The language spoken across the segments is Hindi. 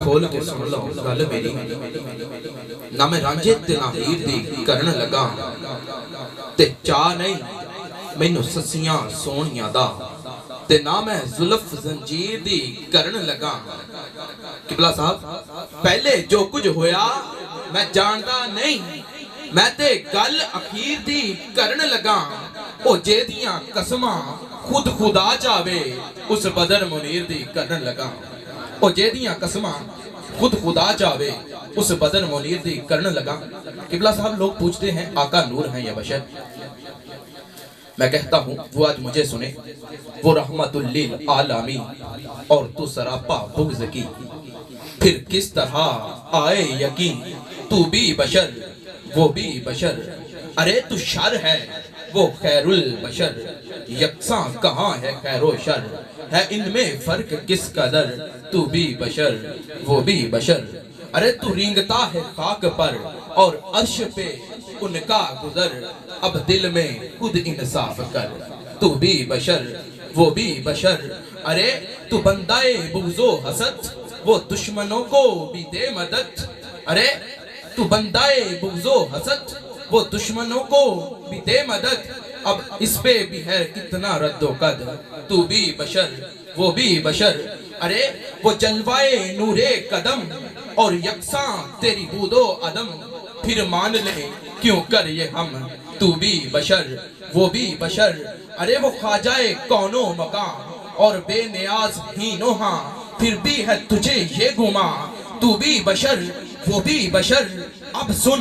खोल के सुन लो गल मेरी। ना मैं रांझे ते ना हीर दी करन लगा, ते चा नहीं मैनू ससियां सोहणियां दा, ते ना मैं जुल्फ जंजीर दी करन लगा। किबला साहब पहले जो कुछ होया मैं जानदा नहीं, मैं ते गल अखीर दी करन लगा। ओ जेदियां कसमां खुद खुदा जावे उस बदर मुनीर दी करन लगा। ओ जेदियां कसमां खुद खुदा जावे उस बदर मुनीर दी करन लगा। किबला साहब लोग पूछते हैं आका नूर हैं या बशर। मैं कहता हूं वो आज मुझे सुने, वो रहमतुल लिल आलमी और तू सरापा बुग़्ज़ की। फिर किस तरह आए यकीन, तू भी बशर वो भी बशर। अरे तू शर है वो खैरुल बशर, यकसा कहाँ है खैरो शर, है इनमें फर्क किस कदर, तू भी बशर वो भी बशर। अरे तू रेंगता है खाक पर और अर्श पे उनका गुजर, अब दिल में खुद इंसाफ कर, तू भी बशर वो भी बशर। अरे तू बंदाए बुग़्ज़ो हसद, वो दुश्मनों को भी दे मदद। अरे तू बंदाए बुग़्ज़ो हसद, वो दुश्मनों को भी दे मदद। अब इस पे भी है कितना रद्दो कद, तू भी बशर वो भी बशर। अरे वो जलवाए नूरे कदम और यकसा तेरी बूदो अदम, फिर मान ले क्यों कर ये हम, तू भी बशर वो भी बशर। अरे वो ख्वाजाए कौनो मकाम और बेनियाज ही नोहा, फिर भी है तुझे ये गुमा, तू भी बशर वो भी बशर। अब सुन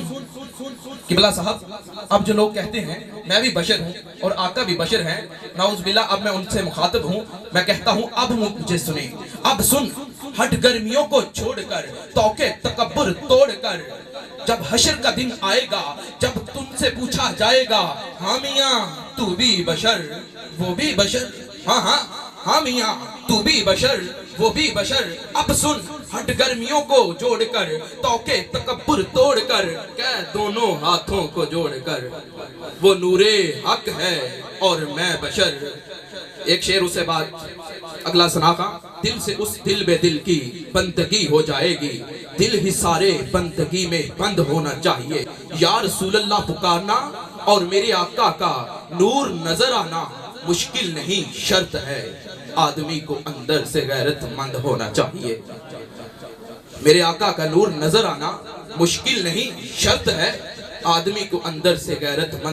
किबला साहब, अब जो लोग कहते हैं मैं भी बशर हूँ और आका भी बशर हैं, नाउज़ बिल्लाह, अब मैं उनसे मुखातब हूँ। मैं कहता हूँ अब मुझे सुने, अब सुन। हट गर्मियों को छोड़कर तौके तकब्बुर तोड़कर, जब हशर का दिन आएगा, जब तुमसे पूछा जाएगा हाँ मियाँ तू भी बशर वो भी बशर। हाँ हाँ हाँ मियाँ तू भी बशर वो भी बशर। अब सुन, हट गर्मियों को जोड़कर तौके तकब्बुर तोड़कर, कह दोनों हाथों को जोड़कर, वो नूरे हक है और मैं बशर। एक शेर उससे बाद अगला सुना का, दिल से उस दिल बे दिल की बंदगी हो जाएगी, दिल ही सारे बंदगी में बंद होना चाहिए। या रसूलल्लाह पुकारना और मेरे आका का नूर नजर आना मुश्किल नहीं शर्त है, आदमी को अंदर से गैरतमंद होना चाहिए। मेरे आका का नूर नजर आना मुश्किल नहीं शर्त है, आदमी को अंदर से गैरतमंद